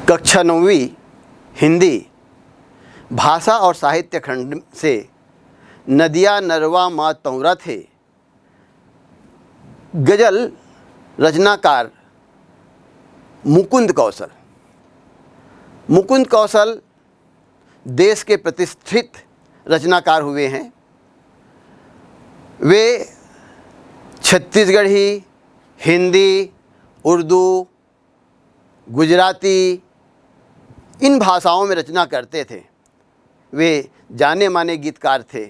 कक्षा 9वीं हिंदी भाषा और साहित्य खंड से नदिया नरवा माँ तौरा थे गज़ल रचनाकार मुकुंद कौशल। मुकुंद कौशल देश के प्रतिष्ठित रचनाकार हुए हैं। वे छत्तीसगढ़ी, हिंदी, उर्दू, गुजराती इन भाषाओं में रचना करते थे। वे जाने माने गीतकार थे।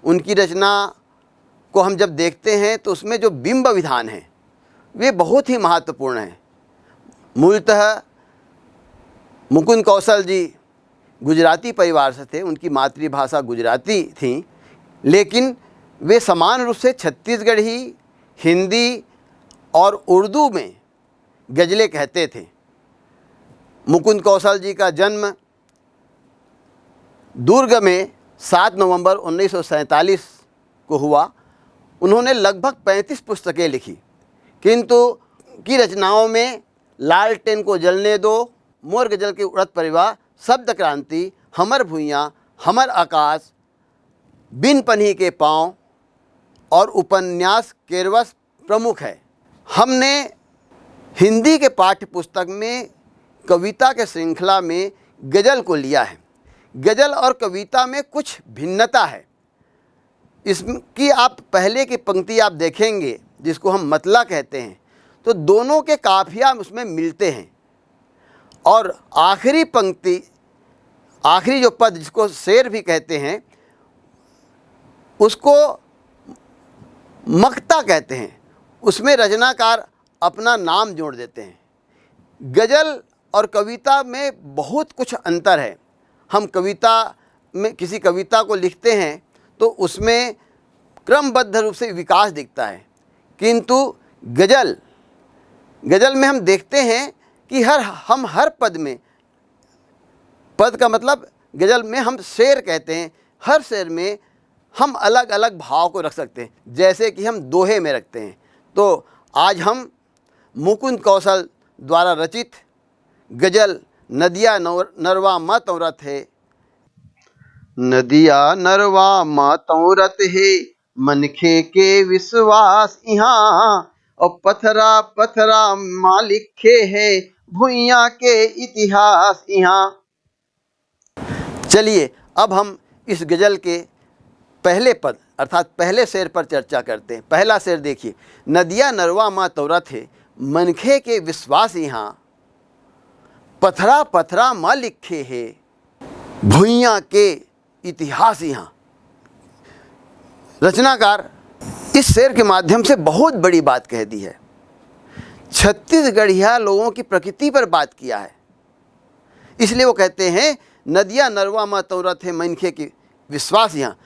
उनकी रचना को हम जब देखते हैं तो उसमें जो बिंब विधान है वे बहुत ही महत्वपूर्ण हैं। मूलतः मुकुंद कौशल जी गुजराती परिवार से थे, उनकी मातृभाषा गुजराती थी, लेकिन वे समान रूप से छत्तीसगढ़ी, हिंदी और उर्दू में गज़लें कहते थे। मुकुंद कौशल जी का जन्म दुर्ग में 7 नवंबर 1947 को हुआ। उन्होंने लगभग 35 पुस्तकें लिखी, किंतु की रचनाओं में लालटेन को जलने दो, मोर गज़ल के उड़त परिवार, शब्द क्रांति, हमर भुइयाँ, हमर आकाश, बिन पन्ही के पाँव और उपन्यास केरवस प्रमुख है। हमने हिंदी के पाठ्य पुस्तक में कविता के श्रृंखला में गज़ल को लिया है। गज़ल और कविता में कुछ भिन्नता है। इसकी आप पहले की पंक्ति आप देखेंगे जिसको हम मतला कहते हैं, तो दोनों के काफिया उसमें मिलते हैं, और आखिरी पंक्ति, आखिरी जो पद जिसको शेर भी कहते हैं उसको मक्ता कहते हैं। उसमें रचनाकार अपना नाम जोड़ देते हैं। गज़ल और कविता में बहुत कुछ अंतर है। हम कविता में किसी कविता को लिखते हैं तो उसमें क्रमबद्ध रूप से विकास दिखता है, किंतु गज़ल में हम देखते हैं कि हम हर पद में, पद का मतलब गज़ल में हम शेर कहते हैं, हर शेर में हम अलग अलग भाव को रख सकते हैं, जैसे कि हम दोहे में रखते हैं। तो आज हम मुकुंद कौशल द्वारा रचित गज़ल नदिया नरवा माँ तौरत है। नदिया नरवा माँ तौरत है, मनखे के विश्वास यहाँ, और पथरा पथरा माँ लिखे है, भुइयाँ के इतिहास यहाँ। चलिए अब हम इस गज़ल के पहले पद अर्थात पहले शेर पर चर्चा करते हैं। पहला शेर देखिए, नदिया नरवा माँ तौरत है, मनखे के विश्वास यहाँ, पथरा पथरा माँ लिखे है, भुइयाँ के इतिहास यहाँ। रचनाकार इस शेर के माध्यम से बहुत बड़ी बात कह दी है। छत्तीसगढ़िया लोगों की प्रकृति पर बात किया है। इसलिए वो कहते हैं नदिया नरवा माँ तौरत है, मनखे के विश्वास यहाँ।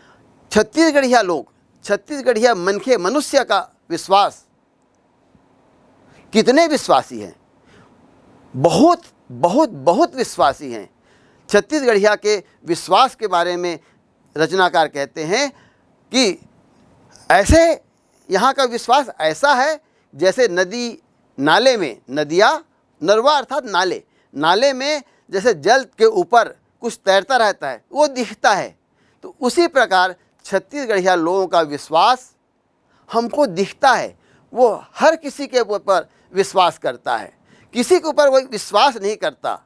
छत्तीसगढ़िया लोग, छत्तीसगढ़िया मनखे, मनुष्य का विश्वास, कितने विश्वासी हैं, बहुत बहुत बहुत विश्वासी हैं। छत्तीसगढ़िया के विश्वास के बारे में रचनाकार कहते हैं कि ऐसे यहाँ का विश्वास ऐसा है जैसे नदी नाले में, नदिया नरवा अर्थात नाले, नाले में जैसे जल के ऊपर कुछ तैरता रहता है वो दिखता है, तो उसी प्रकार छत्तीसगढ़िया लोगों का विश्वास हमको दिखता है। वो हर किसी के ऊपर विश्वास करता है, किसी के ऊपर वो विश्वास नहीं करता।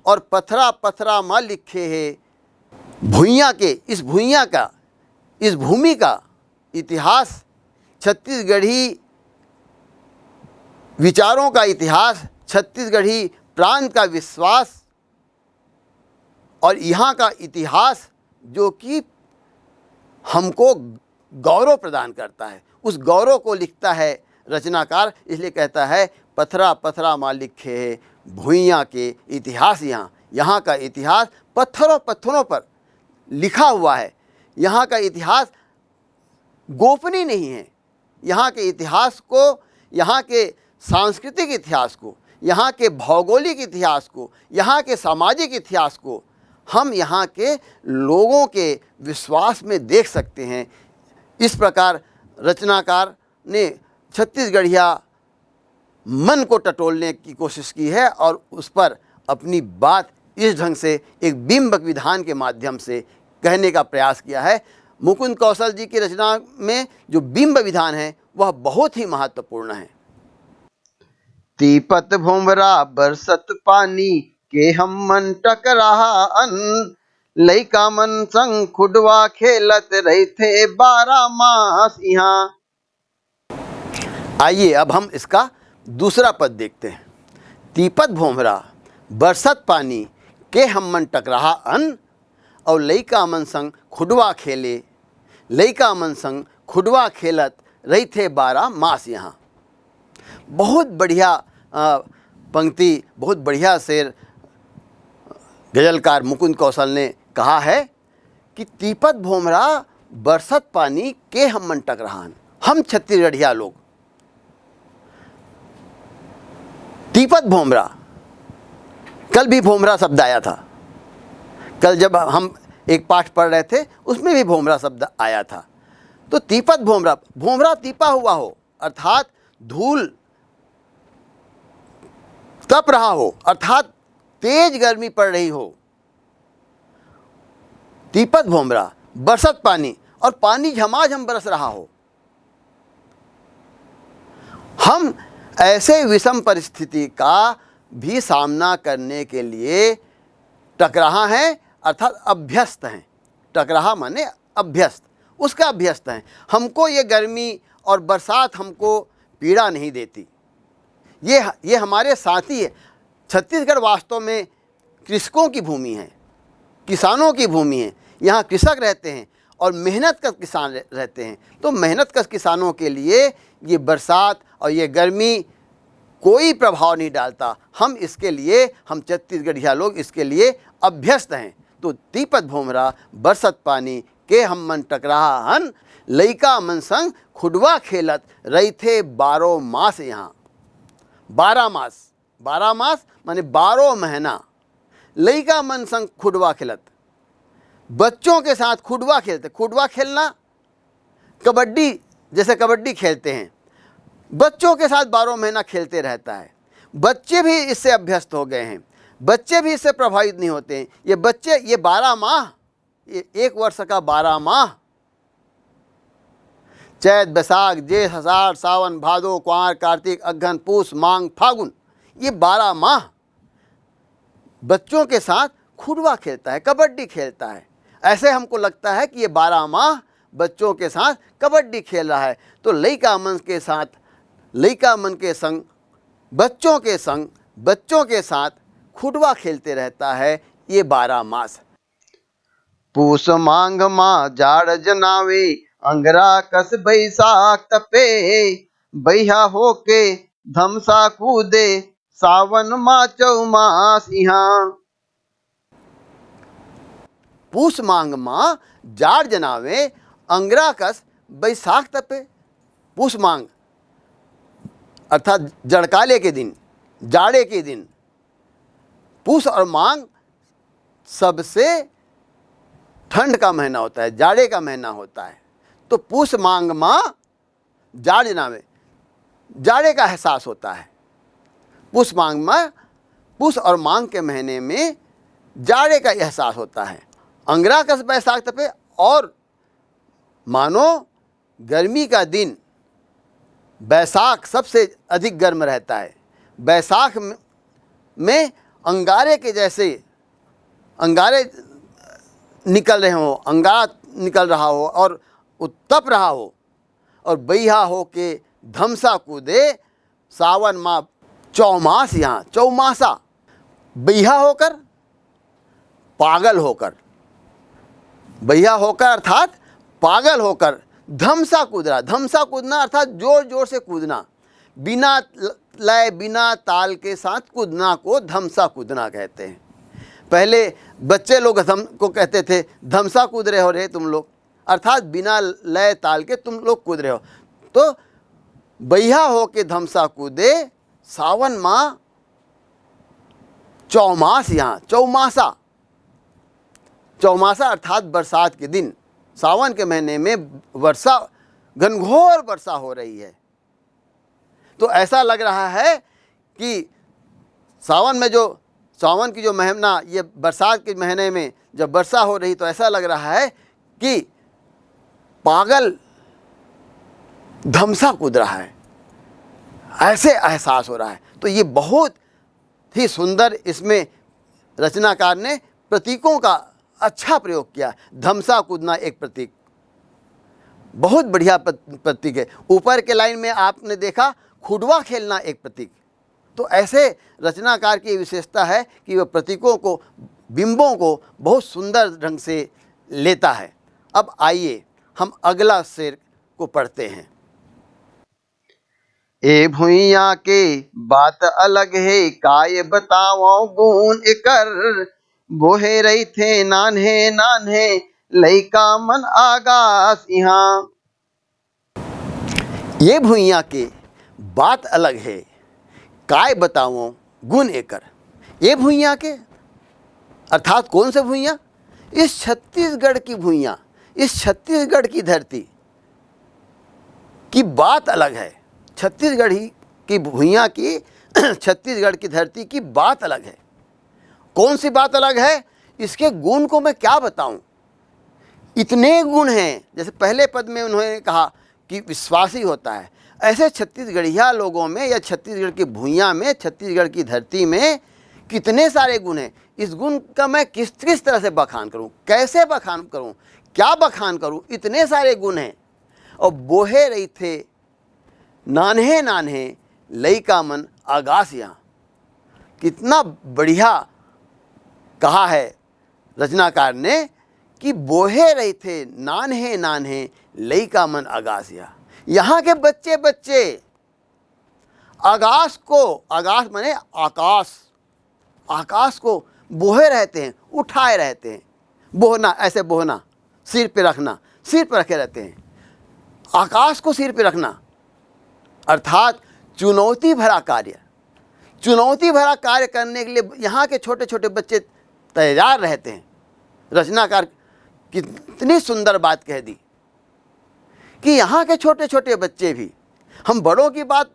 और पथरा पथरा माँ लिखे है, भुइयाँ के, इस भुइयाँ का, इस भूमि का इतिहास, छत्तीसगढ़ी विचारों का इतिहास, छत्तीसगढ़ी प्रांत का विश्वास और यहाँ का इतिहास जो कि हमको गौरव प्रदान करता है, उस गौरव को लिखता है रचनाकार। इसलिए कहता है पथरा पथरा माँ लिखे है, भुइयाँ के इतिहास यहाँ। यहाँ का इतिहास पत्थरों पत्थरों पर लिखा हुआ है। यहाँ का इतिहास गोपनीय नहीं है। यहाँ के इतिहास को, यहाँ के सांस्कृतिक इतिहास को, यहाँ के भौगोलिक इतिहास को, यहाँ के सामाजिक इतिहास को हम यहाँ के लोगों के विश्वास में देख सकते हैं। इस प्रकार रचनाकार ने छत्तीसगढ़िया मन को टटोलने की कोशिश की है और उस पर अपनी बात इस ढंग से एक बिंबक विधान के माध्यम से कहने का प्रयास किया है। मुकुंद कौशल जी की रचना में जो बिंब विधान है वह बहुत ही महत्वपूर्ण है। तीपत भोमरा बरसत पानी के हम मन टकराहा अन, लइका मन संग खुडवा खेलत रहे थे 12 मास यहाँ। आइए अब हम इसका दूसरा पद देखते हैं। तीपत भोमरा बरसत पानी के हम मन टकराहा अन, और लइका मन संग खुडवा खेले, लइका मन संग खुडवा खेलत रही थे 12 मास यहाँ। बहुत बढ़िया पंक्ति, बहुत बढ़िया शेर गज़लकार मुकुंद कौशल ने कहा है कि तीपत भोमरा बरसत पानी के हम मन टकराहन। हम छत्तीसगढ़िया लोग तीपत भोमरा, कल भी भोमरा शब्द आया था, कल जब हम एक पाठ पढ़ रहे थे उसमें भी भोमरा शब्द आया था। तो तीपत भोमरा, भोमरा तीपा हुआ हो अर्थात धूल तप रहा हो, अर्थात तेज गर्मी पड़ रही हो। तीपत भोमरा बरसत पानी, और पानी झमाझम बरस रहा हो। हम ऐसे विषम परिस्थिति का भी सामना करने के लिए टकराहा हैं, अर्थात अभ्यस्त हैं। टकराहा माने अभ्यस्त, उसका अभ्यस्त हैं। हमको ये गर्मी और बरसात हमको पीड़ा नहीं देती, ये हमारे साथी है। छत्तीसगढ़ वास्तव में कृषकों की भूमि है, किसानों की भूमि है। यहाँ कृषक रहते हैं और मेहनत का किसान रहते हैं। तो मेहनत का किसानों के लिए ये बरसात और ये गर्मी कोई प्रभाव नहीं डालता। हम इसके लिए, हम छत्तीसगढ़िया लोग इसके लिए अभ्यस्त हैं। तो तीपत भोमरा बरसत पानी के हम मन टकराहा हन, लइका मन संग खुडवा खेलत रही थे 12 मास यहाँ। 12 मास, 12 मास माने 12 महीना। लइका मन संग खुडवा खेलत, बच्चों के साथ खुडवा खेलते। खुडवा खेलना कबड्डी, जैसे कबड्डी खेलते हैं, बच्चों के साथ 12 महीना खेलते रहता है। बच्चे भी इससे अभ्यस्त हो गए हैं, बच्चे भी इससे प्रभावित नहीं होते हैं। ये बच्चे, ये 12 माह, ये 1 वर्ष का 12 माह, चैत बैसाख जेठ आषाढ़ सावन भादो कुंवार कार्तिक अगहन पूस माघ फागुन, ये 12 माह बच्चों के साथ खुडवा खेलता है, कबड्डी खेलता है। ऐसे हमको लगता है कि ये 12 माह बच्चों के साथ कबड्डी खेल रहा है। तो लइका मन के साथ, लइका मन के संग, बच्चों के संग, बच्चों के साथ खुडवा खेलते रहता है ये 12 मास। पूस मांग माँ जाड़ जनावे, अंगरा कस बैसाख तपे, बैहा होके धमसा कूदे, सावन माँ चौमास यहाँ। पूस मांग माँ जाड़ जनावे, अंगरा कस बैसाख तपे। पूस मांग अर्थात जड़काले के दिन, जाड़े के दिन। पूस और मांग सबसे ठंड का महीना होता है, जाड़े का महीना होता है। तो पूस मांग माँ जाड़ जनावे, जाड़े का एहसास होता है। पूस मांग माँ, पूस और मांग के महीने में जाड़े का एहसास होता है। अंगरा कस बैसाख तपे, और मानो गर्मी का दिन बैसाख सबसे अधिक गर्म रहता है। बैसाख में अंगारे के जैसे अंगारे निकल रहे हो, अंगारा निकल रहा हो और उत्तप रहा हो, और बैहा हो के धमसा कूदे, सावन माह चौमास यहाँ। चौमासा, बैहा होकर, पागल होकर, बैहा होकर अर्थात पागल होकर, धमसा कूदना। धमसा कूदना अर्थात जोर जोर से कूदना, बिना लय बिना ताल के साथ कूदना को धमसा कूदना कहते हैं। पहले बच्चे लोग को कहते थे धमसा कूद रहे हो रे तुम लोग, अर्थात बिना लय ताल के तुम लोग कूद रहे हो। तो बैहा हो के धमसा कूदे, सावन माह चौमास यहाँ। चौमासा, चौमासा अर्थात बरसात के दिन, सावन के महीने में वर्षा, घनघोर वर्षा हो रही है। तो ऐसा लग रहा है कि सावन में जो सावन की जो महीना, ये बरसात के महीने में जब वर्षा हो रही तो ऐसा लग रहा है कि पागल धमसा कूद रहा है, ऐसे एहसास हो रहा है। तो ये बहुत ही सुंदर इसमें रचनाकार ने प्रतीकों का अच्छा प्रयोग किया। धमसा कूदना एक प्रतीक, बहुत बढ़िया प्रतीक है। ऊपर के लाइन में आपने देखा खुडवा खेलना एक प्रतीक। तो ऐसे रचनाकार की विशेषता है कि वह प्रतीकों को, बिंबों को बहुत सुंदर ढंग से लेता है। अब आइए हम अगला शेर को पढ़ते हैं। ए भुइया के बात अलग है, काय बताओ गुण एकर, बोहे रही थे नान्हे नान्हे, लइका मन आगास यहाँ। ये भुइया के बात अलग है, काय बताओ गुण एकर। ये भुइया के अर्थात कौन से भुइया? इस छत्तीसगढ़ की भुइया, इस छत्तीसगढ़ की धरती की बात अलग है। छत्तीसगढ़ ही की भुइया की छत्तीसगढ़ की धरती की बात अलग है। कौन सी बात अलग है? इसके गुण को मैं क्या बताऊं, इतने गुण हैं। जैसे पहले पद में उन्होंने कहा कि विश्वासी होता है, ऐसे छत्तीसगढ़िया लोगों में या छत्तीसगढ़ की भुइया में, छत्तीसगढ़ की धरती में कितने सारे गुण हैं। इस गुण का मैं किस किस तरह से बखान करूं, कैसे बखान करूं, क्या बखान करूं, इतने सारे गुण हैं। और बोहे रही थे नान्हे नान्हे, लइका मन आगास यहाँ। कितना बढ़िया कहा है रचनाकार ने कि बोहे रहे थे नान्हे नान्हे, लइका मन आगास यहाँ के बच्चे बच्चे आकाश को, आकाश माने आकाश, आकाश को बोहे रहते हैं, उठाए रहते हैं। बोहना, ऐसे बोहना, सिर पे रखना, सिर पे रखे रहते हैं। आकाश को सिर पे रखना अर्थात चुनौती भरा कार्य, चुनौती भरा कार्य करने के लिए यहाँ के छोटे छोटे बच्चे तैयार रहते हैं। रचनाकार कितनी सुंदर बात कह दी कि यहाँ के छोटे छोटे बच्चे भी, हम बड़ों की बात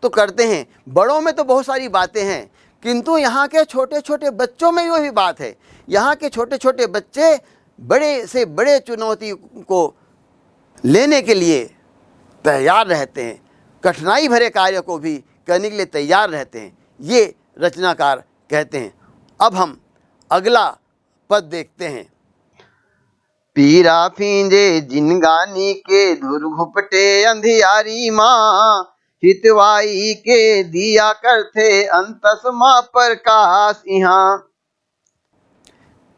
तो करते हैं, बड़ों में तो बहुत सारी बातें हैं, किंतु यहाँ के छोटे छोटे बच्चों में वही बात है। यहाँ के छोटे छोटे बच्चे बड़े से बड़े चुनौती को लेने के लिए तैयार रहते हैं, कठिनाई भरे कार्य को भी करने के लिए तैयार रहते हैं। ये रचनाकार कहते हैं। अब हम अगला पद देखते हैं। पीरा फींजे जिनगानी के धुर घुपटे अंधियारी माँ, हितवाई के दिया करते अंतस माँ प्रकाश यहाँ।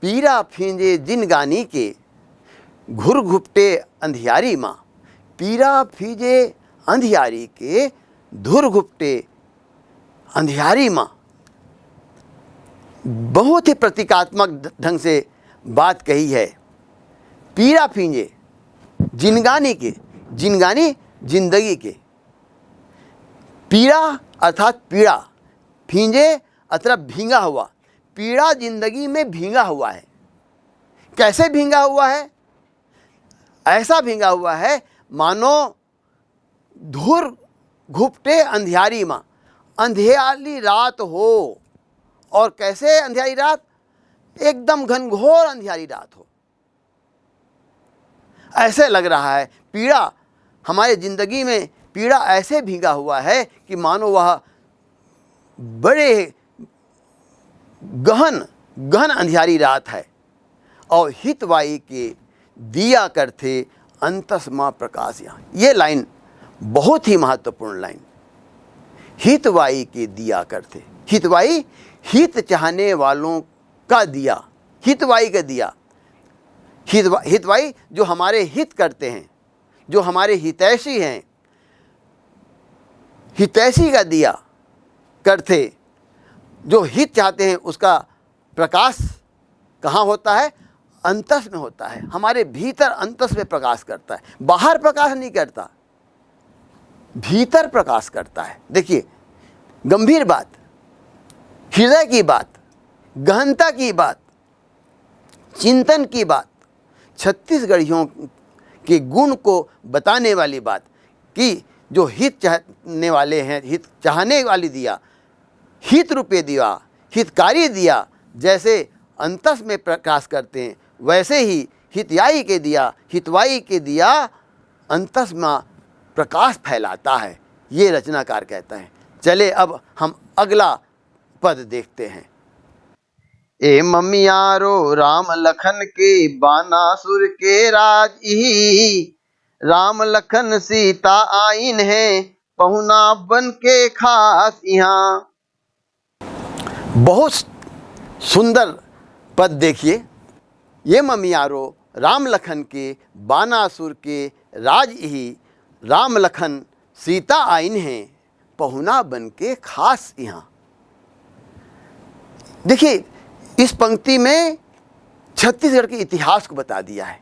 पीरा फींजे जिनगानी के घुर घुपटे अंधियारी माँ, पीरा फींजे अंधियारी के धुर घुपटे अंधियारी माँ। बहुत ही प्रतीकात्मक ढंग से बात कही है। पीरा फींजे जिनगानी के, जिनगानी जिंदगी के, पीड़ा अर्थात पीड़ा, फींजे अर्थात भींगा हुआ, पीड़ा जिंदगी में भींगा हुआ है। कैसे भींगा हुआ है? ऐसा भींगा हुआ है मानो धुर घुपटे अंधियारी माँ, अंधियारी रात हो। और कैसे अंधियारी रात? एकदम घनघोर अंधियारी रात हो, ऐसे लग रहा है। पीड़ा हमारे ज़िंदगी में, पीड़ा ऐसे भीगा हुआ है कि मानो वह बड़े गहन गहन अंधियारी रात है। और हितवाई के दिया करते अंतस्मा प्रकाश यहाँ। ये लाइन बहुत ही महत्वपूर्ण लाइन। हितवाई के दिया करते, हितवाई हित चाहने वालों का दिया, हितवाई का दिया। हितवाई जो हमारे हित करते हैं, जो हमारे हितैषी हैं, हितैषी का दिया करते, जो हित चाहते हैं उसका प्रकाश कहाँ होता है? अंतस में होता है, हमारे भीतर अंतस में प्रकाश करता है। बाहर प्रकाश नहीं करता, भीतर प्रकाश करता है। देखिए, गंभीर बात, हृदय की बात, गहनता की बात, चिंतन की बात, छत्तीसगढ़ियों के गुण को बताने वाली बात कि जो हित चाहने वाले हैं, हित चाहने वाली दिया, हित रूपे दिया, हितकारी दिया जैसे अंतस में प्रकाश करते हैं, वैसे ही हितयाई के दिया, हितवाई के दिया अंतस में प्रकाश फैलाता है, ये रचनाकार कहता है। चले अब हम अगला पद देखते हैं। ए ममियारो राम लखन के बानासुर के राज ही, राम लखन सीता आइन है पहुना बन के खास यहाँ। बहुत सुंदर पद देखिए। ये ममियारो राम लखन के बानासुर के राज ही, राम लखन सीता आइन है पहुना बन के खास यहाँ। देखिए, इस पंक्ति में छत्तीसगढ़ के इतिहास को बता दिया है।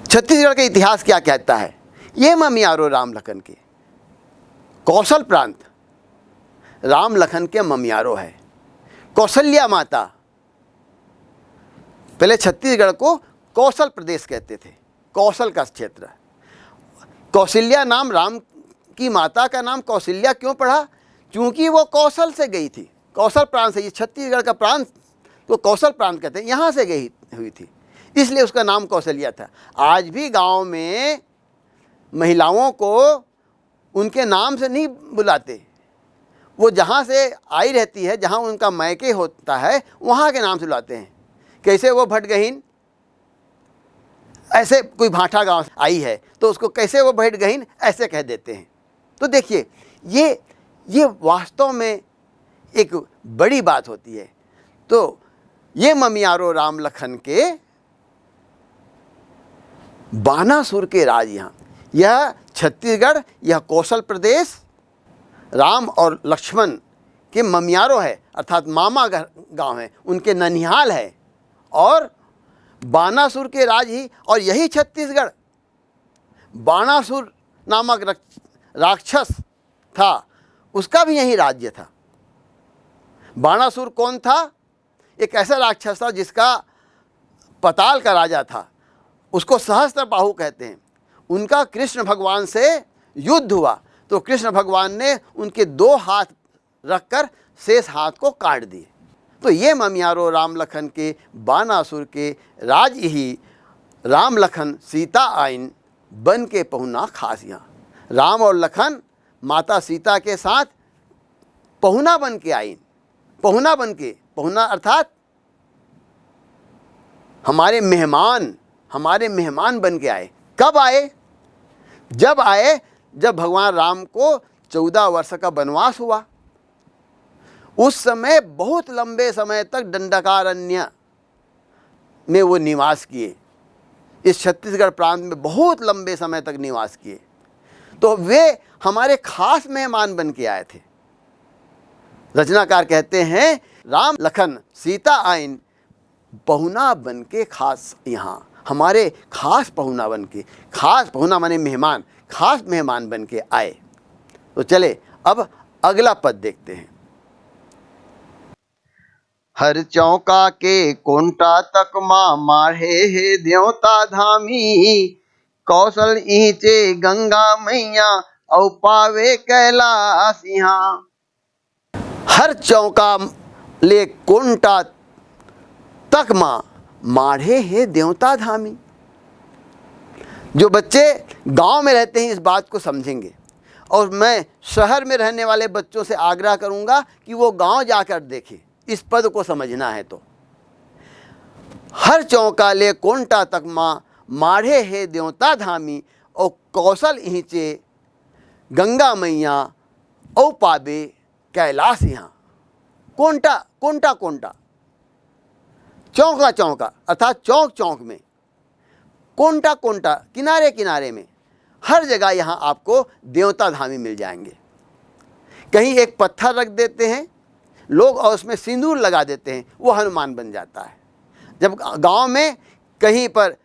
छत्तीसगढ़ का इतिहास क्या कहता है? ये ममियारो राम लखन के, कौशल प्रांत राम लखन के ममियारो है। कौशल्या माता, पहले छत्तीसगढ़ को कौशल प्रदेश कहते थे, कौशल का क्षेत्र। कौशल्या नाम, राम की माता का नाम कौशल्या क्यों पड़ा? क्योंकि वो कौशल से गई थी, कौशल प्रांत से। ये छत्तीसगढ़ का प्रांत तो कौशल प्रांत कहते हैं, यहाँ से गई हुई थी, इसलिए उसका नाम कौशल्या था। आज भी गांव में महिलाओं को उनके नाम से नहीं बुलाते, वो जहाँ से आई रहती है, जहाँ उनका मैके होता है, वहाँ के नाम से बुलाते हैं। कैसे वो भटगहीन, ऐसे कोई भाठा गांव से आई है तो उसको कैसे वो भटगहीन ऐसे कह देते हैं। तो देखिए, ये वास्तव में एक बड़ी बात होती है। तो ये ममियारो राम लखन के बानासुर के राज यहाँ, यह छत्तीसगढ़, यह कौशल प्रदेश राम और लक्ष्मण के ममियारो है, अर्थात मामा गांव है, उनके ननिहाल है। और बानासुर के राज ही, और यही छत्तीसगढ़ बाणासुर नामक राक्षस था, उसका भी यही राज्य था। बाणासुर कौन था? एक ऐसा राक्षस था जिसका पताल का राजा था, उसको सहस्त्रबाहु कहते हैं। उनका कृष्ण भगवान से युद्ध हुआ तो कृष्ण भगवान ने उनके 2 हाथ रखकर शेष हाथ को काट दिए। तो ये ममियारो राम लखन के बानासुर के राज ही, राम लखन सीता आइन बन के पहुना खास यहाँ। राम और लखन माता सीता के साथ पहुना बन के आइन, पहुना बन के, पहुना अर्थात हमारे मेहमान बन के आए। कब आए? जब आए जब भगवान राम को 14 वर्ष का वनवास हुआ। उस समय बहुत लंबे समय तक दंडकारण्य में वो निवास किए, इस छत्तीसगढ़ प्रांत में बहुत लंबे समय तक निवास किए। तो वे हमारे खास मेहमान बन के आए थे। रचनाकार कहते हैं, राम लखन सीता आइन पहुना बन के खास यहाँ, हमारे खास पहुना बन के, खास पहुना माने मेहमान, खास मेहमान बन के आए। तो चले अब अगला पद देखते हैं। हर चौका के कोंटा तक माँ माढ़े हे देवता धामी, कौशल ईचे गंगा मैया औ पावे कैलाश यहाँ। हर चौका ले कोंटा तक माँ माढ़े हे देवता धामी। जो बच्चे गांव में रहते हैं इस बात को समझेंगे, और मैं शहर में रहने वाले बच्चों से आग्रह करूंगा कि वो गांव जाकर देखें, इस पद को समझना है। तो हर चौका ले कोंटा तक माँ माढ़े हे देवता धामी, और कौशल ईचे गंगा मैया औ पावे कैलाश यहाँ। कोंटा कोंटा कोंटा, चौका चौका अर्थात चौक चौक में, कोंटा कोंटा किनारे किनारे में, हर जगह यहाँ आपको देवता धामी मिल जाएंगे। कहीं एक पत्थर रख देते हैं लोग और उसमें सिंदूर लगा देते हैं, वो हनुमान बन जाता है। जब गांव में कहीं पर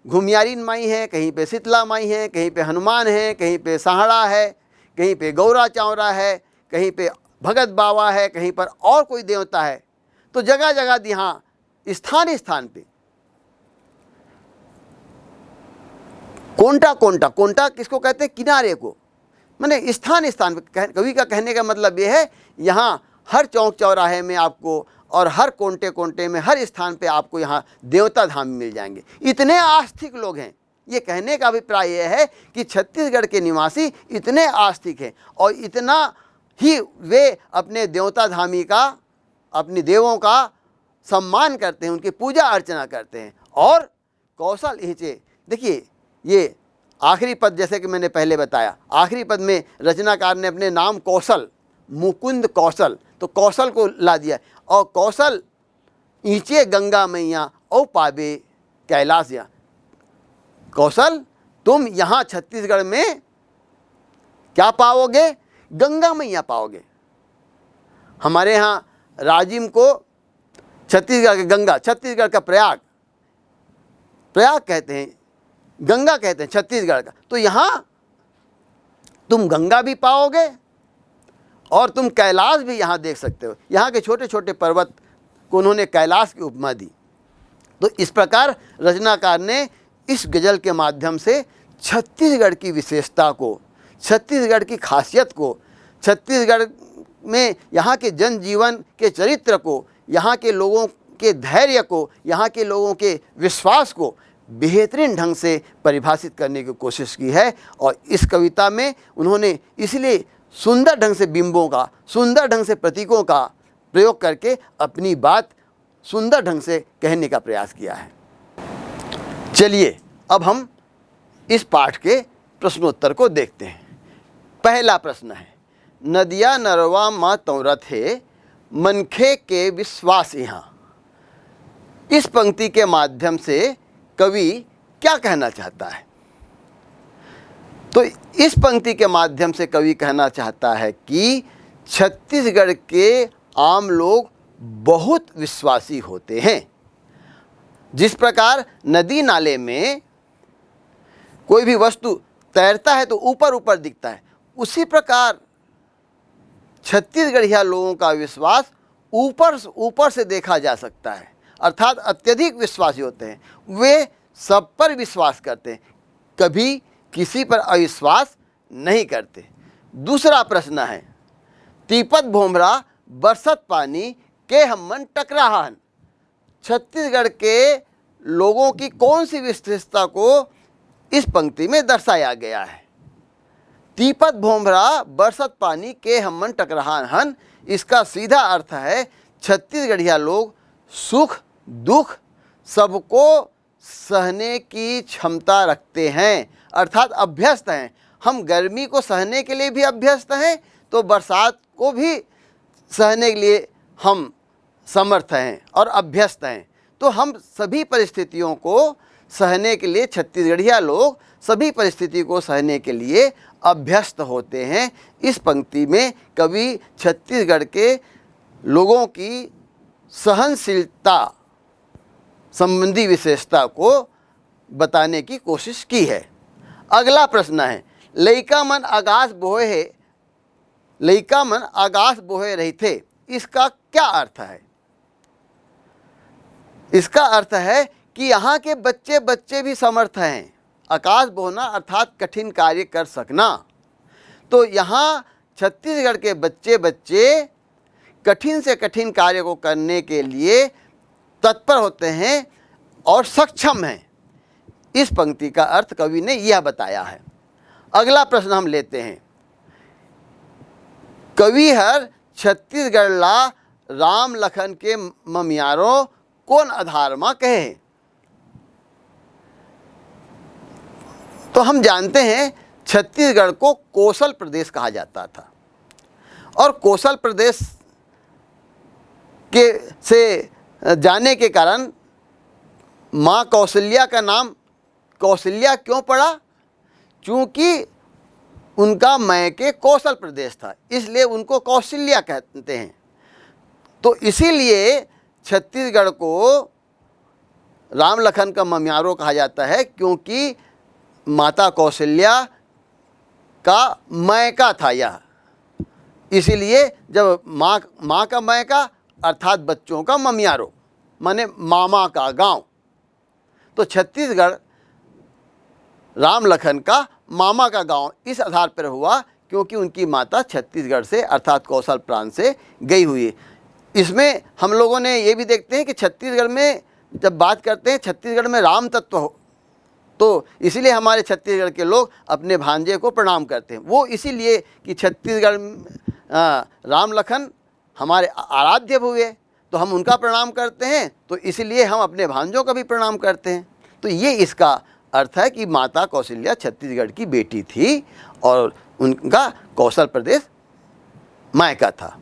घुमियारीन माई है, कहीं पे शीतला माई है, कहीं पे हनुमान है, कहीं पे सहाड़ा है, कहीं पे गौरा चावरा है, कहीं पे भगत बाबा है, कहीं पर और कोई देवता है, तो जगह जगह यहाँ स्थान स्थान पे कोंटा कोंटा, कोंटा किसको कहते हैं? किनारे को, माने स्थान स्थान पे। कवि का कहने का मतलब ये है, यहाँ हर चौक चौराहे में आपको और हर कोंटे कोंटे में, हर स्थान पे आपको यहाँ देवता धाम मिल जाएंगे। इतने आस्तिक लोग हैं। ये कहने का अभिप्राय यह है कि छत्तीसगढ़ के निवासी इतने आस्तिक हैं और इतना ही वे अपने देवता धामी का, अपने देवों का सम्मान करते हैं, उनकी पूजा अर्चना करते हैं। और कौशल हिचे, देखिए ये आखिरी पद, जैसे कि मैंने पहले बताया, आखिरी पद में रचनाकार ने अपने नाम कौशल, मुकुंद कौशल, तो कौशल को ला दिया। और कौशल ईंचे गंगा मैया और पावे कैलाश या, कौशल तुम यहाँ छत्तीसगढ़ में क्या पाओगे? गंगा मैया पाओगे। हमारे यहाँ राजिम को छत्तीसगढ़ का गंगा, छत्तीसगढ़ का प्रयाग, प्रयाग कहते हैं, गंगा कहते हैं छत्तीसगढ़ का। तो यहाँ तुम गंगा भी पाओगे और तुम कैलाश भी यहाँ देख सकते हो। यहाँ के छोटे छोटे पर्वत को उन्होंने कैलाश की उपमा दी। तो इस प्रकार रचनाकार ने इस गज़ल के माध्यम से छत्तीसगढ़ की विशेषता को, छत्तीसगढ़ की खासियत को, छत्तीसगढ़ में यहाँ के जनजीवन के चरित्र को, यहाँ के लोगों के धैर्य को, यहाँ के लोगों के विश्वास को बेहतरीन ढंग से परिभाषित करने की कोशिश की है। और इस कविता में उन्होंने इसलिए सुंदर ढंग से बिंबों का, सुंदर ढंग से प्रतीकों का प्रयोग करके अपनी बात सुंदर ढंग से कहने का प्रयास किया है। चलिए अब हम इस पाठ के प्रश्नोत्तर को देखते हैं। पहला प्रश्न है, नदिया नरवा माँ तौरत है, मनखे के विश्वास यहाँ। इस पंक्ति के माध्यम से कवि क्या कहना चाहता है? तो इस पंक्ति के माध्यम से कवि कहना चाहता है कि छत्तीसगढ़ के आम लोग बहुत विश्वासी होते हैं। जिस प्रकार नदी नाले में कोई भी वस्तु तैरता है तो ऊपर ऊपर दिखता है, उसी प्रकार छत्तीसगढ़िया लोगों का विश्वास ऊपर से देखा जा सकता है, अर्थात अत्यधिक विश्वासी होते हैं। वे सब पर विश्वास करते हैं, कभी किसी पर अविश्वास नहीं करते। दूसरा प्रश्न है, तीपत भोमरा बरसत पानी के हमन टकराहन। छत्तीसगढ़ के लोगों की कौन सी विशेषता को इस पंक्ति में दर्शाया गया है? तीपत भोमरा बरसत पानी के हमन टकराहन, इसका सीधा अर्थ है छत्तीसगढ़िया लोग सुख दुख सबको सहने की क्षमता रखते हैं, अर्थात अभ्यस्त हैं। हम गर्मी को सहने के लिए भी अभ्यस्त हैं, तो बरसात को भी सहने के लिए हम समर्थ हैं और अभ्यस्त हैं। तो हम सभी परिस्थितियों को सहने के लिए, छत्तीसगढ़िया लोग सभी परिस्थिति को सहने के लिए अभ्यस्त होते हैं। इस पंक्ति में कवि छत्तीसगढ़ के लोगों की सहनशीलता संबंधी विशेषता को बताने की कोशिश की है। अगला प्रश्न है, लइका मन आकाश बोहे है, लइका मन आकाश बोहे रही थे, इसका क्या अर्थ है? इसका अर्थ है कि यहाँ के बच्चे भी समर्थ हैं। आकाश बोहना अर्थात कठिन कार्य कर सकना। तो यहाँ छत्तीसगढ़ के बच्चे कठिन से कठिन कार्य को करने के लिए तत्पर होते हैं और सक्षम हैं। इस पंक्ति का अर्थ कवि ने यह बताया है। अगला प्रश्न हम लेते हैं, कवि हर छत्तीसगढ़ ला राम लखन के ममियारों कौन आधार में कहे? तो हम जानते हैं छत्तीसगढ़ को कौशल प्रदेश कहा जाता था, और कौशल प्रदेश के से जाने के कारण माँ कौशल्या का नाम कौशल्या क्यों पड़ा? क्योंकि उनका मैके कौशल प्रदेश था, इसलिए उनको कौशल्या कहते हैं। तो इसीलिए छत्तीसगढ़ को राम लखन का ममियारो कहा जाता है, क्योंकि माता कौशल्या का मैका था यह। इसीलिए जब माँ का मैका अर्थात बच्चों का ममियारो माने मामा का गांव, तो छत्तीसगढ़ राम लखन का मामा का गांव इस आधार पर हुआ क्योंकि उनकी माता छत्तीसगढ़ से अर्थात कौशल प्रांत से गई हुई है। इसमें हम लोगों ने ये भी देखते हैं कि छत्तीसगढ़ में जब बात करते हैं, छत्तीसगढ़ में राम तत्व हो, तो इसीलिए हमारे छत्तीसगढ़ के लोग अपने भांजे को प्रणाम करते हैं। वो इसीलिए कि छत्तीसगढ़ राम लखन हमारे आराध्य हुए, तो हम उनका प्रणाम करते हैं, तो इसलिए हम अपने भांजों का भी प्रणाम करते हैं। तो ये इसका अर्थ है कि माता कौशल्या छत्तीसगढ़ की बेटी थी और उनका कौशल प्रदेश मायका था।